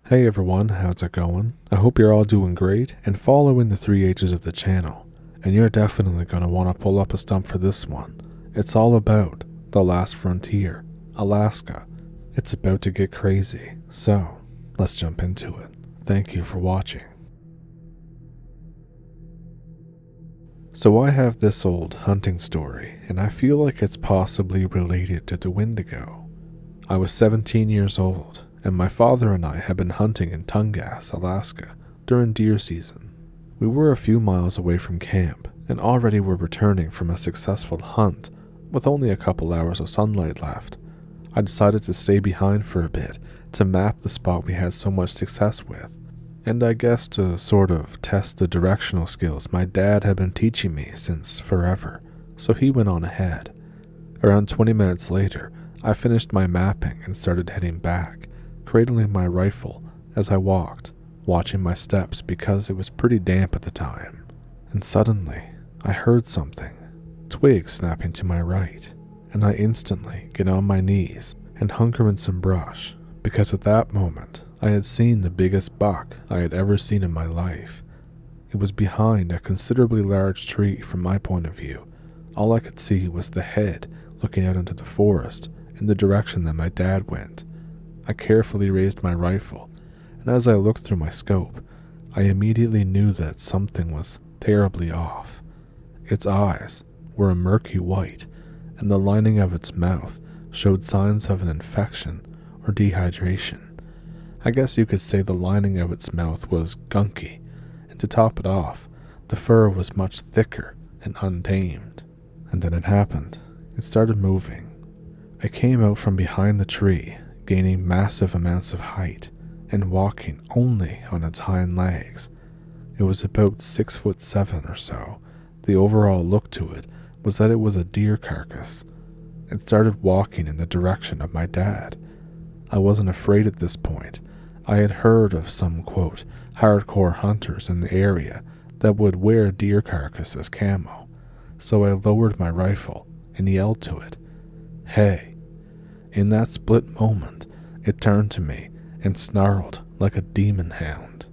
Hey everyone, how's it going? I hope you're all doing great and following the 3H's of the channel. And you're definitely going to want to pull up a stump for this one. It's all about the last frontier, Alaska. It's about to get crazy, so let's jump into it. Thank you for watching. So I have this old hunting story, and I feel like it's possibly related to the Wendigo. I was 17 years old, and my father and I had been hunting in Tongass, Alaska, during deer season. We were a few miles away from camp, and already were returning from a successful hunt, with only a couple hours of sunlight left. I decided to stay behind for a bit to map the spot we had so much success with, and I guess to sort of test the directional skills my dad had been teaching me since forever, so he went on ahead. Around 20 minutes later, I finished my mapping and started heading back, cradling my rifle as I walked, watching my steps because it was pretty damp at the time. And suddenly, I heard something, twigs snapping to my right, and I instantly get on my knees and hunker in some brush, because at that moment, I had seen the biggest buck I had ever seen in my life. It was behind a considerably large tree from my point of view. All I could see was the head looking out into the forest in the direction that my dad went. I carefully raised my rifle, and as I looked through my scope, I immediately knew that something was terribly off. Its eyes were a murky white, and the lining of its mouth showed signs of an infection or dehydration. I guess you could say the lining of its mouth was gunky, and to top it off, the fur was much thicker and untamed. And then it happened. It started moving. It came out from behind the tree, gaining massive amounts of height, and walking only on its hind legs. It was about 6'7" or so. The overall look to it was that it was a deer carcass. It started walking in the direction of my dad. I wasn't afraid at this point. I had heard of some, quote, hardcore hunters in the area that would wear deer carcass as camo, so I lowered my rifle and yelled to it, "Hey!" In that split moment, it turned to me and snarled like a demon hound.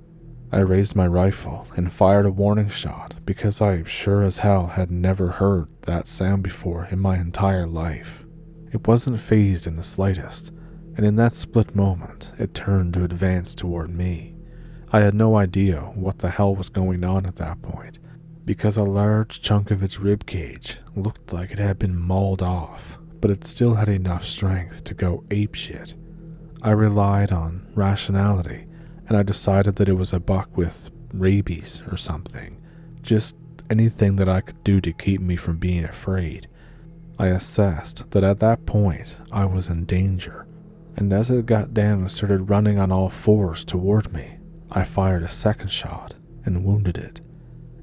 I raised my rifle and fired a warning shot because I sure as hell had never heard that sound before in my entire life. It wasn't fazed in the slightest, and in that split moment, it turned to advance toward me. I had no idea what the hell was going on at that point, because a large chunk of its rib cage looked like it had been mauled off, but it still had enough strength to go apeshit. I relied on rationality, and I decided that it was a buck with rabies or something, just anything that I could do to keep me from being afraid. I assessed that at that point I was in danger, and as it got down and started running on all fours toward me, I fired a second shot and wounded it.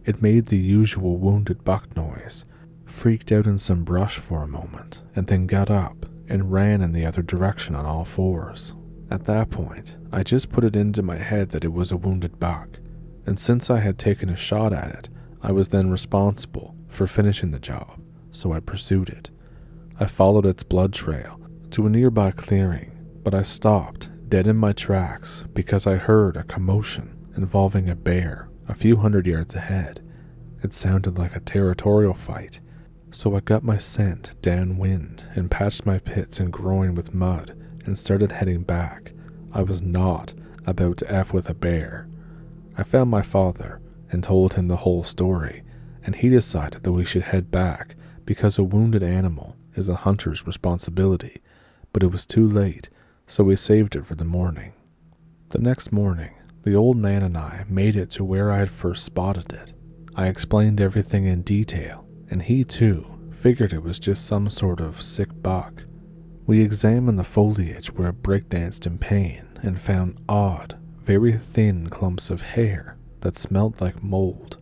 It made the usual wounded buck noise, freaked out in some brush for a moment, and then got up and ran in the other direction on all fours. At that point, I just put it into my head that it was a wounded buck, and since I had taken a shot at it, I was then responsible for finishing the job, so I pursued it. I followed its blood trail to a nearby clearing, but I stopped dead in my tracks because I heard a commotion involving a bear a few hundred yards ahead. It sounded like a territorial fight, so I got my scent downwind and patched my pits and groin with mud and started heading back. I was not about to F with a bear. I found my father and told him the whole story, and he decided that we should head back because a wounded animal is a hunter's responsibility, but it was too late, so we saved it for the morning. The next morning, the old man and I made it to where I had first spotted it. I explained everything in detail, and he too figured it was just some sort of sick buck. We examined the foliage where it breakdanced in pain and found odd, very thin clumps of hair that smelled like mold.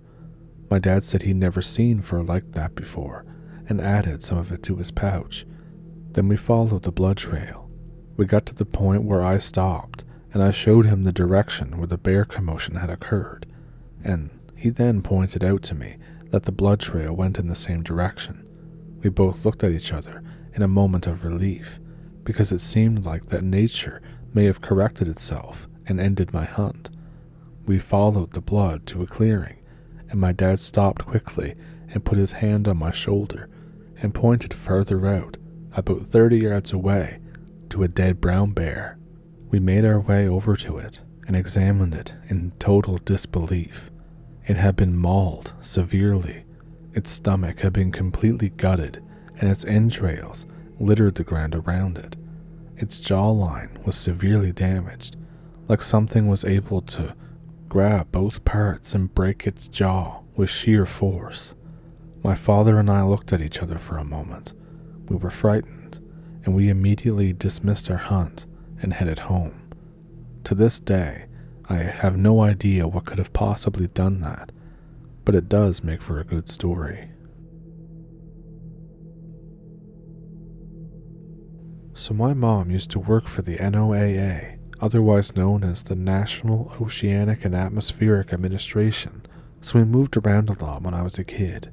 My dad said he'd never seen fur like that before and added some of it to his pouch. Then we followed the blood trail. We got to the point where I stopped and I showed him the direction where the bear commotion had occurred, and he then pointed out to me that the blood trail went in the same direction. We both looked at each other in a moment of relief, because it seemed like that nature may have corrected itself and ended my hunt. We followed the blood to a clearing, and my dad stopped quickly and put his hand on my shoulder and pointed further out, about 30 yards away, to a dead brown bear. We made our way over to it and examined it in total disbelief. It had been mauled severely. Its stomach had been completely gutted, and its entrails littered the ground around it. Its jawline was severely damaged, like something was able to grab both parts and break its jaw with sheer force. My father and I looked at each other for a moment. We were frightened, and we immediately dismissed our hunt and headed home. To this day, I have no idea what could have possibly done that, but it does make for a good story. So my mom used to work for the NOAA, otherwise known as the National Oceanic and Atmospheric Administration, so we moved around a lot when I was a kid.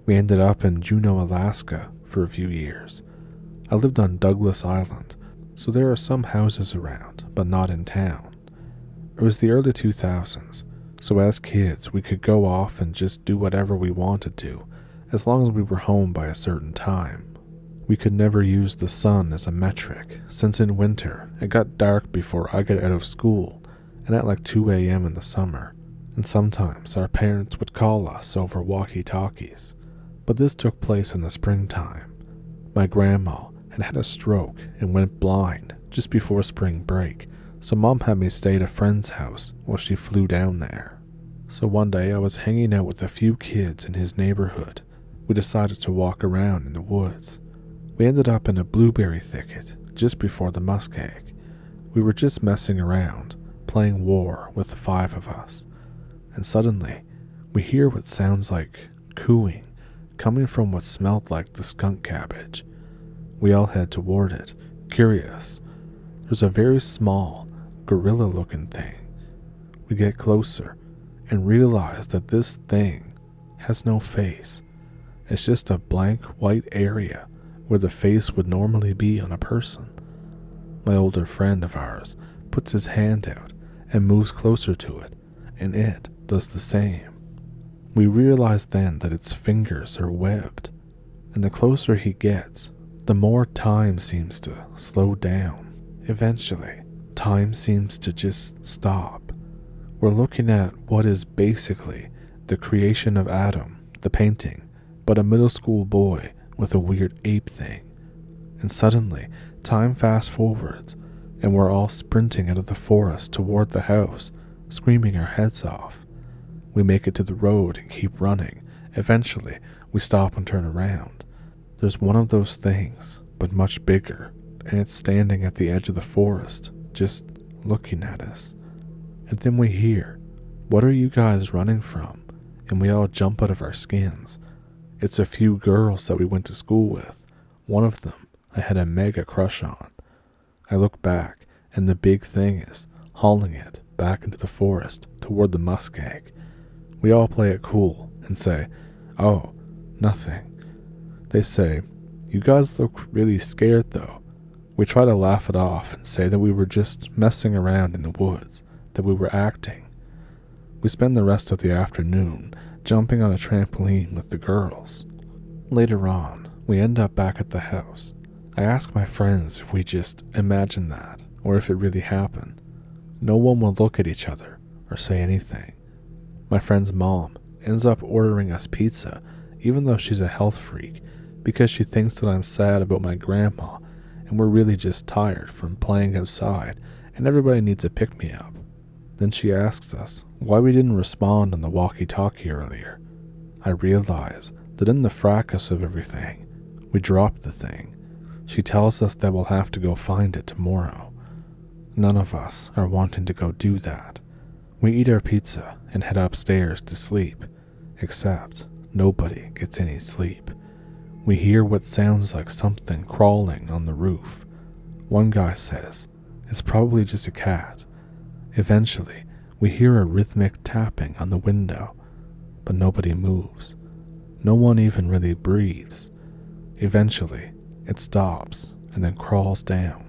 We ended up in Juneau, Alaska for a few years. I lived on Douglas Island, so there are some houses around, but not in town. It was the early 2000s, so as kids we could go off and just do whatever we wanted to, as long as we were home by a certain time. We could never use the sun as a metric, since in winter it got dark before I got out of school, and at like 2 a.m. in the summer, and sometimes our parents would call us over walkie-talkies. But this took place in the springtime. My grandma had had a stroke and went blind just before spring break, so Mom had me stay at a friend's house while she flew down there. So one day I was hanging out with a few kids in his neighborhood. We decided to walk around in the woods. We ended up in a blueberry thicket just before the muskeg. We were just messing around, playing war with the 5 of us, and suddenly we hear what sounds like cooing coming from what smelled like the skunk cabbage. We all head toward it, curious. There's a very small, gorilla-looking thing. We get closer and realize that this thing has no face. It's just a blank white area where the face would normally be on a person. My older friend of ours puts his hand out and moves closer to it, and it does the same. We realize then that its fingers are webbed, and the closer he gets, the more time seems to slow down. Eventually, time seems to just stop. We're looking at what is basically the creation of Adam, the painting, but a middle school boy with a weird ape thing. And suddenly, time fast forwards, and we're all sprinting out of the forest toward the house, screaming our heads off. We make it to the road and keep running. Eventually, we stop and turn around. There's one of those things, but much bigger, and it's standing at the edge of the forest, just looking at us. And then we hear, "What are you guys running from?" And we all jump out of our skins. It's a few girls that we went to school with. One of them I had a mega crush on. I look back, and the big thing is hauling it back into the forest toward the muskeg. We all play it cool and say, "Oh, nothing." They say, "You guys look really scared though." We try to laugh it off and say that we were just messing around in the woods, that we were acting. We spend the rest of the afternoon jumping on a trampoline with the girls. Later on, we end up back at the house. I ask my friends if we just imagined that, or if it really happened. No one will look at each other or say anything. My friend's mom ends up ordering us pizza, even though she's a health freak, because she thinks that I'm sad about my grandma, and we're really just tired from playing outside, and everybody needs a pick-me-up. Then she asks us why we didn't respond on the walkie-talkie earlier. I realize that in the fracas of everything, we dropped the thing. She tells us that we'll have to go find it tomorrow. None of us are wanting to go do that. We eat our pizza and head upstairs to sleep, except nobody gets any sleep. We hear what sounds like something crawling on the roof. One guy says, "It's probably just a cat." Eventually, we hear a rhythmic tapping on the window, but nobody moves. No one even really breathes. Eventually, it stops and then crawls down.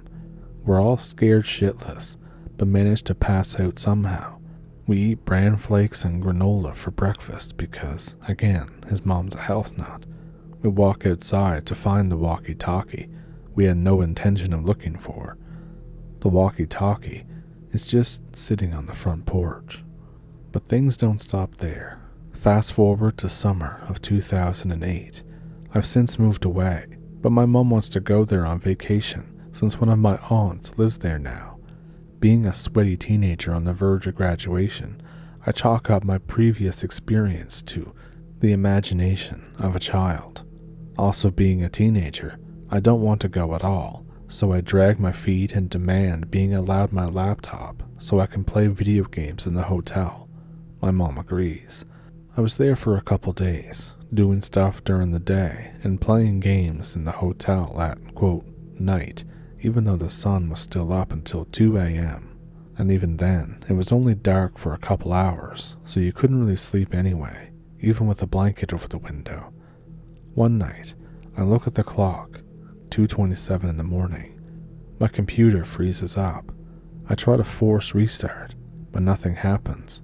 We're all scared shitless, but manage to pass out somehow. We eat bran flakes and granola for breakfast because, again, his mom's a health nut. We walk outside to find the walkie-talkie we had no intention of looking for. The walkie-talkie is just sitting on the front porch. But things don't stop there. Fast forward to summer of 2008. I've since moved away, but my mom wants to go there on vacation since one of my aunts lives there now. Being a sweaty teenager on the verge of graduation, I chalk up my previous experience to the imagination of a child. Also being a teenager, I don't want to go at all, so I drag my feet and demand being allowed my laptop so I can play video games in the hotel. My mom agrees. I was there for a couple days, doing stuff during the day and playing games in the hotel at, quote, night, even though the sun was still up until 2 a.m. And even then, it was only dark for a couple hours, so you couldn't really sleep anyway, even with a blanket over the window. One night, I look at the clock, 2:27 in the morning. My computer freezes up. I try to force restart, but nothing happens.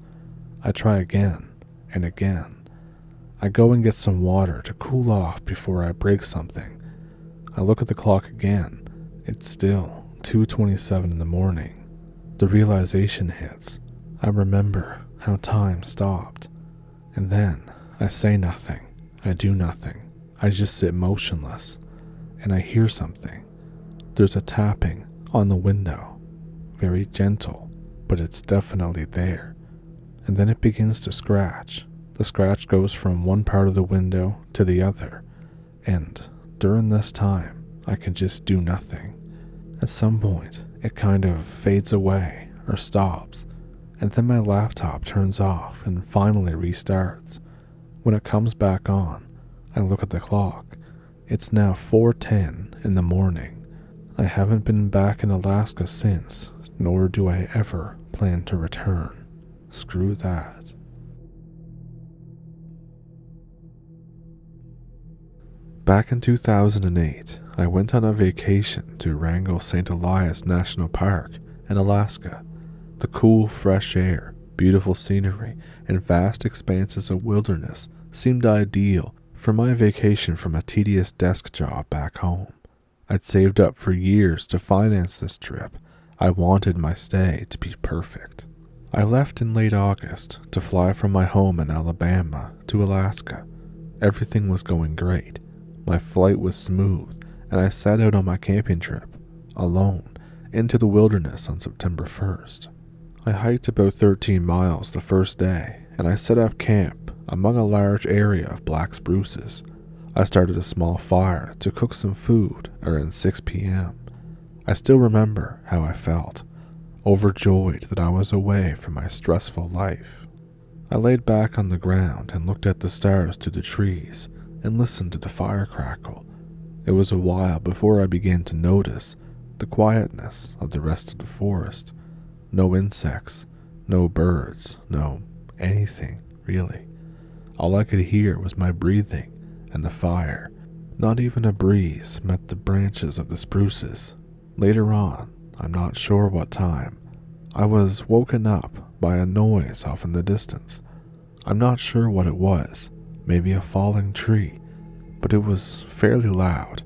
I try again and again. I go and get some water to cool off before I break something. I look at the clock again. It's still 2:27 in the morning. The realization hits. I remember how time stopped. And then I say nothing. I do nothing. I just sit motionless. And I hear something. There's a tapping on the window. Very gentle, but it's definitely there. And then it begins to scratch. The scratch goes from one part of the window to the other. And during this time, I can just do nothing. At some point, it kind of fades away or stops, and then my laptop turns off and finally restarts. When it comes back on, I look at the clock. It's now 4:10 in the morning. I haven't been back in Alaska since, nor do I ever plan to return. Screw that. Back in 2008, I went on a vacation to Wrangell St. Elias National Park in Alaska. The cool, fresh air, beautiful scenery, and vast expanses of wilderness seemed ideal for my vacation from a tedious desk job back home. I'd saved up for years to finance this trip. I wanted my stay to be perfect. I left in late August to fly from my home in Alabama to Alaska. Everything was going great. My flight was smooth, and I set out on my camping trip, alone, into the wilderness on September 1st. I hiked about 13 miles the first day, and I set up camp among a large area of black spruces. I started a small fire to cook some food around 6 p.m. I still remember how I felt, overjoyed that I was away from my stressful life. I laid back on the ground and looked at the stars through the trees and listened to the fire crackle. It was a while before I began to notice the quietness of the rest of the forest. No insects, no birds, no anything, really. All I could hear was my breathing and the fire. Not even a breeze met the branches of the spruces. Later on, I'm not sure what time, I was woken up by a noise off in the distance. I'm not sure what it was, maybe a falling tree, but it was fairly loud.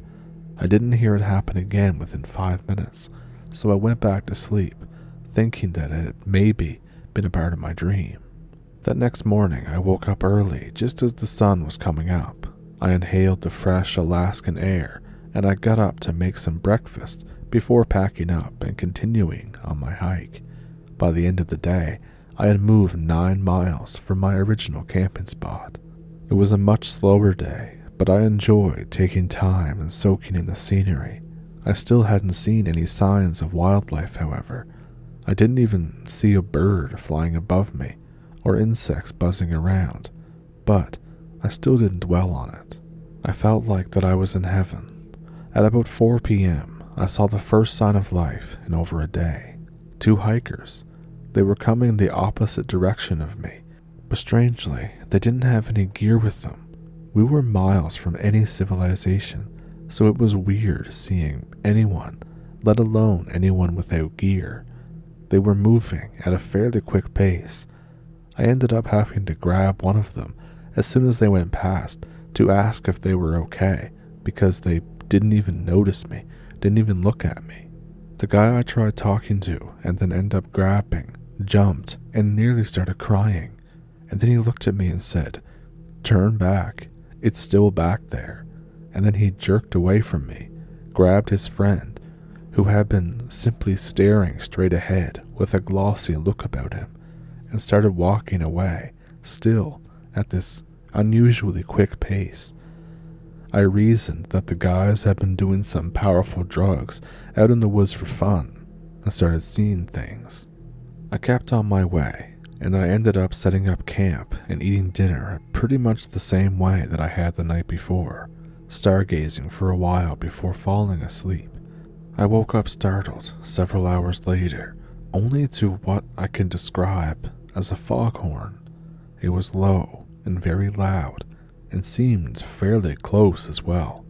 I didn't hear it happen again within 5 minutes, so I went back to sleep, thinking that it had maybe been a part of my dream. That next morning, I woke up early just as the sun was coming up. I inhaled the fresh Alaskan air, and I got up to make some breakfast before packing up and continuing on my hike. By the end of the day, I had moved 9 miles from my original camping spot. It was a much slower day, but I enjoyed taking time and soaking in the scenery. I still hadn't seen any signs of wildlife, however. I didn't even see a bird flying above me or insects buzzing around, but I still didn't dwell on it. I felt like that I was in heaven. At about 4 p.m., I saw the first sign of life in over a day. 2 hikers. They were coming the opposite direction of me, but strangely, they didn't have any gear with them. We were miles from any civilization, so it was weird seeing anyone, let alone anyone without gear. They were moving at a fairly quick pace. I ended up having to grab one of them as soon as they went past to ask if they were okay, because they didn't even notice me, didn't even look at me. The guy I tried talking to and then ended up grabbing jumped and nearly started crying, and then he looked at me and said, "Turn back, it's still back there." And then he jerked away from me, grabbed his friend, who had been simply staring straight ahead with a glossy look about him, and started walking away, still at this unusually quick pace. I reasoned that the guys had been doing some powerful drugs out in the woods for fun, and started seeing things. I kept on my way, and I ended up setting up camp and eating dinner pretty much the same way that I had the night before, stargazing for a while before falling asleep. I woke up startled several hours later, only to what I can describe as a foghorn. It was low and very loud, and seemed fairly close as well.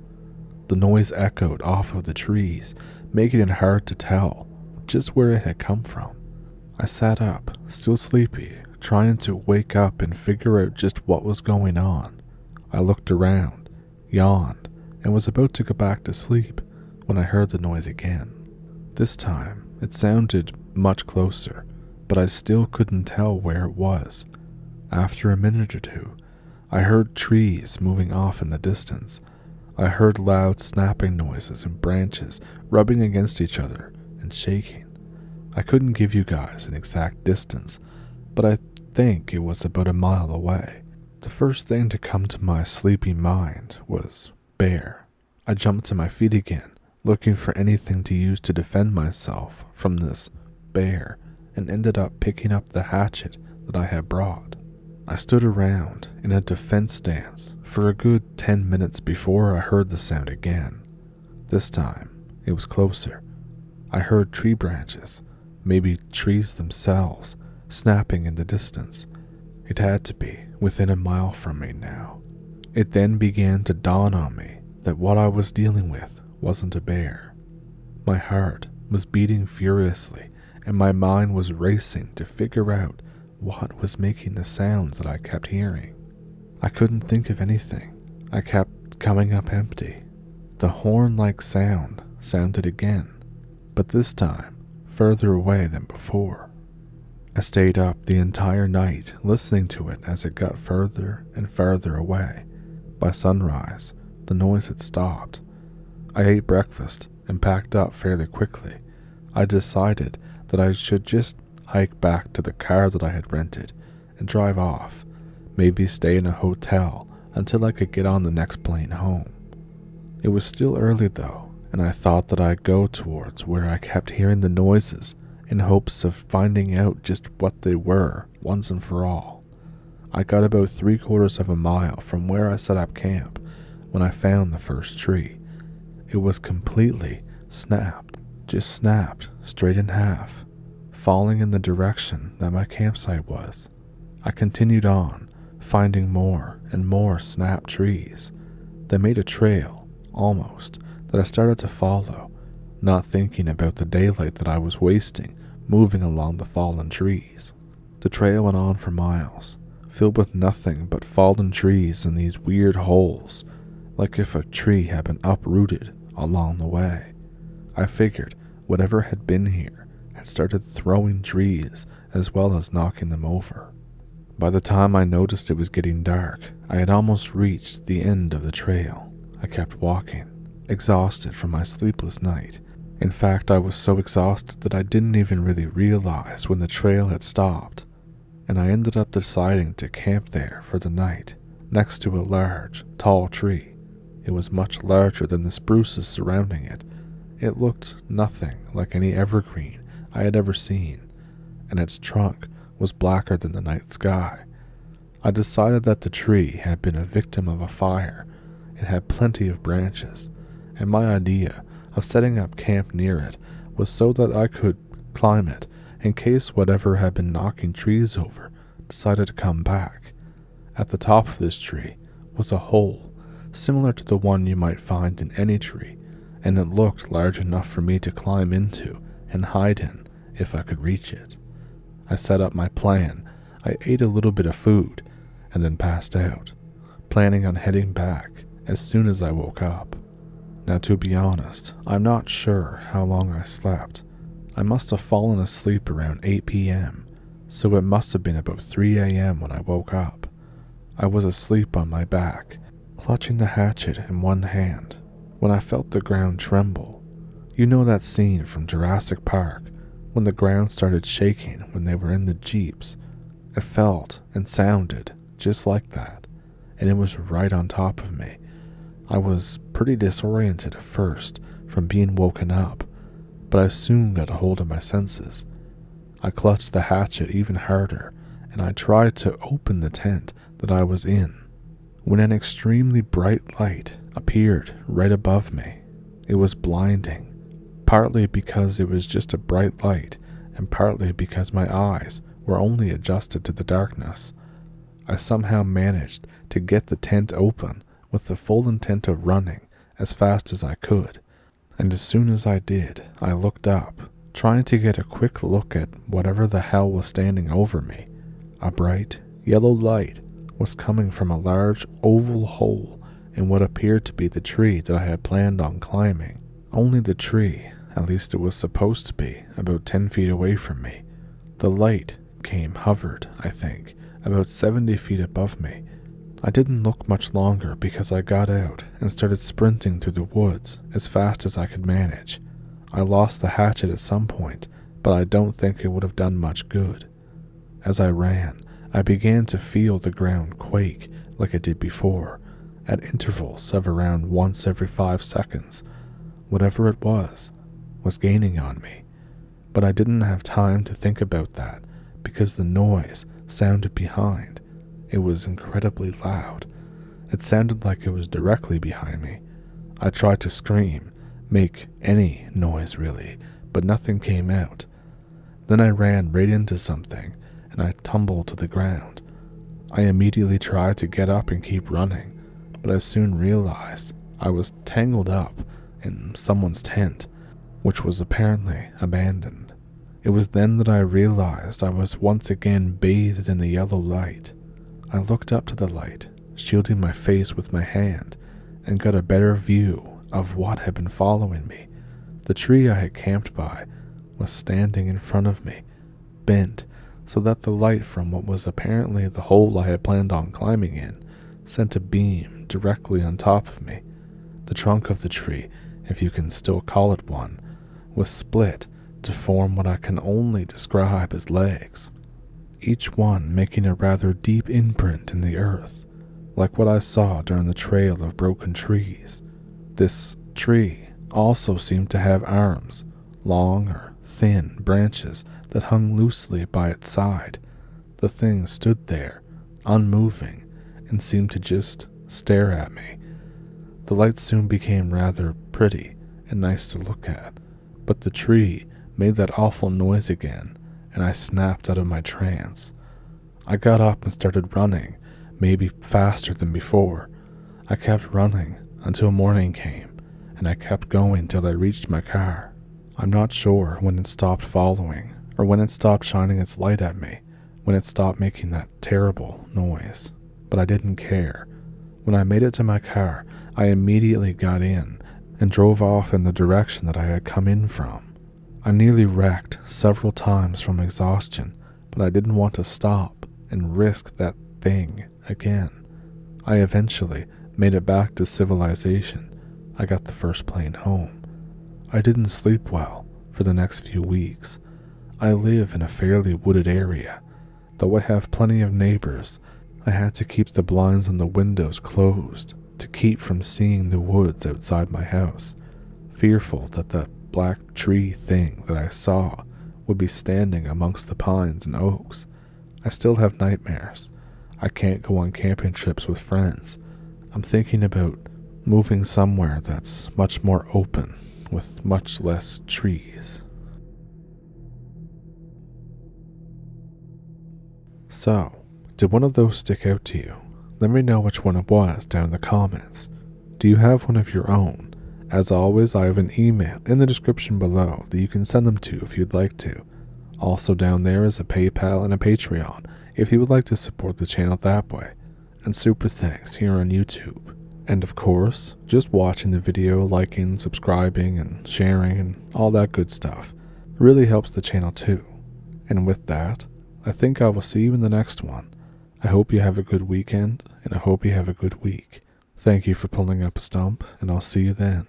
The noise echoed off of the trees, making it hard to tell just where it had come from. I sat up, still sleepy, trying to wake up and figure out just what was going on. I looked around, yawned, and was about to go back to sleep when I heard the noise again. This time, it sounded much closer, but I still couldn't tell where it was. After a minute or two, I heard trees moving off in the distance. I heard loud snapping noises and branches rubbing against each other and shaking. I couldn't give you guys an exact distance, but I think it was about a mile away. The first thing to come to my sleepy mind was bear. I jumped to my feet again, looking for anything to use to defend myself from this bear, and ended up picking up the hatchet that I had brought. I stood around in a defense stance for a good 10 minutes before I heard the sound again. This time, it was closer. I heard tree branches, maybe trees themselves, snapping in the distance. It had to be within a mile from me now. It then began to dawn on me that what I was dealing with wasn't a bear. My heart was beating furiously, and my mind was racing to figure out what was making the sounds that I kept hearing. I couldn't think of anything. I kept coming up empty. The horn-like sound sounded again, but this time further away than before. I stayed up the entire night listening to it as it got further and further away. By sunrise, the noise had stopped. I ate breakfast and packed up fairly quickly. I decided that I should just hike back to the car that I had rented and drive off, maybe stay in a hotel until I could get on the next plane home. It was still early though, and I thought that I'd go towards where I kept hearing the noises in hopes of finding out just what they were once and for all. I got about 3/4 of a mile from where I set up camp when I found the first tree. It was completely snapped, just snapped straight in half, falling in the direction that my campsite was. I continued on, finding more and more snapped trees. They made a trail, almost, that I started to follow, not thinking about the daylight that I was wasting moving along the fallen trees. The trail went on for miles, filled with nothing but fallen trees and these weird holes, like if a tree had been uprooted along the way. I figured whatever had been here had started throwing trees as well as knocking them over. By the time I noticed it was getting dark, I had almost reached the end of the trail. I kept walking, exhausted from my sleepless night. In fact, I was so exhausted that I didn't even really realize when the trail had stopped, and I ended up deciding to camp there for the night, next to a large, tall tree. It was much larger than the spruces surrounding it. It looked nothing like any evergreen I had ever seen, and its trunk was blacker than the night sky. I decided that the tree had been a victim of a fire. It had plenty of branches, and my idea of setting up camp near it was so that I could climb it in case whatever had been knocking trees over decided to come back. At the top of this tree was a hole, similar to the one you might find in any tree, and it looked large enough for me to climb into and hide in if I could reach it. I set up my plan. I ate a little bit of food and then passed out, planning on heading back as soon as I woke up. Now, to be honest, I'm not sure how long I slept. I must have fallen asleep around 8 p.m., so it must have been about 3 a.m. when I woke up. I was asleep on my back, clutching the hatchet in one hand, when I felt the ground tremble. You know that scene from Jurassic Park, when the ground started shaking when they were in the jeeps? It felt and sounded just like that, and it was right on top of me. I was pretty disoriented at first from being woken up, but I soon got a hold of my senses. I clutched the hatchet even harder, and I tried to open the tent that I was in, when an extremely bright light appeared right above me. It was blinding, partly because it was just a bright light, and partly because my eyes were only adjusted to the darkness. I somehow managed to get the tent open with the full intent of running as fast as I could, and as soon as I did, I looked up, trying to get a quick look at whatever the hell was standing over me. A bright yellow light was coming from a large oval hole in what appeared to be the tree that I had planned on climbing. Only the tree, at least it was supposed to be, about 10 feet away from me. The light hovered, I think, about 70 feet above me. I didn't look much longer because I got out and started sprinting through the woods as fast as I could manage. I lost the hatchet at some point, but I don't think it would have done much good. As I ran, I began to feel the ground quake like it did before, at intervals of around once every 5 seconds. Whatever it was gaining on me, but I didn't have time to think about that because the noise sounded behind. It was incredibly loud. It sounded like it was directly behind me. I tried to scream, make any noise really, but nothing came out. Then I ran right into something, and I tumbled to the ground. I immediately tried to get up and keep running, but I soon realized I was tangled up in someone's tent, which was apparently abandoned. It was then that I realized I was once again bathed in the yellow light. I looked up to the light, shielding my face with my hand, and got a better view of what had been following me. The tree I had camped by was standing in front of me, bent so that the light from what was apparently the hole I had planned on climbing in sent a beam directly on top of me. The trunk of the tree, if you can still call it one, was split to form what I can only describe as legs, each one making a rather deep imprint in the earth, like what I saw during the trail of broken trees. This tree also seemed to have arms, long or thin branches that hung loosely by its side. The thing stood there, unmoving, and seemed to just stare at me. The light soon became rather pretty and nice to look at, but the tree made that awful noise again, and I snapped out of my trance. I got up and started running, maybe faster than before. I kept running until morning came, and I kept going till I reached my car. I'm not sure when it stopped following, or when it stopped shining its light at me, when it stopped making that terrible noise, but I didn't care. When I made it to my car, I immediately got in and drove off in the direction that I had come in from. I nearly wrecked several times from exhaustion, but I didn't want to stop and risk that thing again. I eventually made it back to civilization. I got the first plane home. I didn't sleep well for the next few weeks. I live in a fairly wooded area. Though I have plenty of neighbors, I had to keep the blinds on the windows closed to keep from seeing the woods outside my house, fearful that the black tree thing that I saw would be standing amongst the pines and oaks. I still have nightmares. I can't go on camping trips with friends. I'm thinking about moving somewhere that's much more open, with much less trees. So, did one of those stick out to you? Let me know which one it was down in the comments. Do you have one of your own? As always, I have an email in the description below that you can send them to if you'd like to. Also down there is a PayPal and a Patreon if you would like to support the channel that way, and super thanks here on YouTube. And of course, just watching the video, liking, subscribing, and sharing, and all that good stuff really helps the channel too. And with that, I think I will see you in the next one. I hope you have a good weekend, and I hope you have a good week. Thank you for pulling up a stump, and I'll see you then.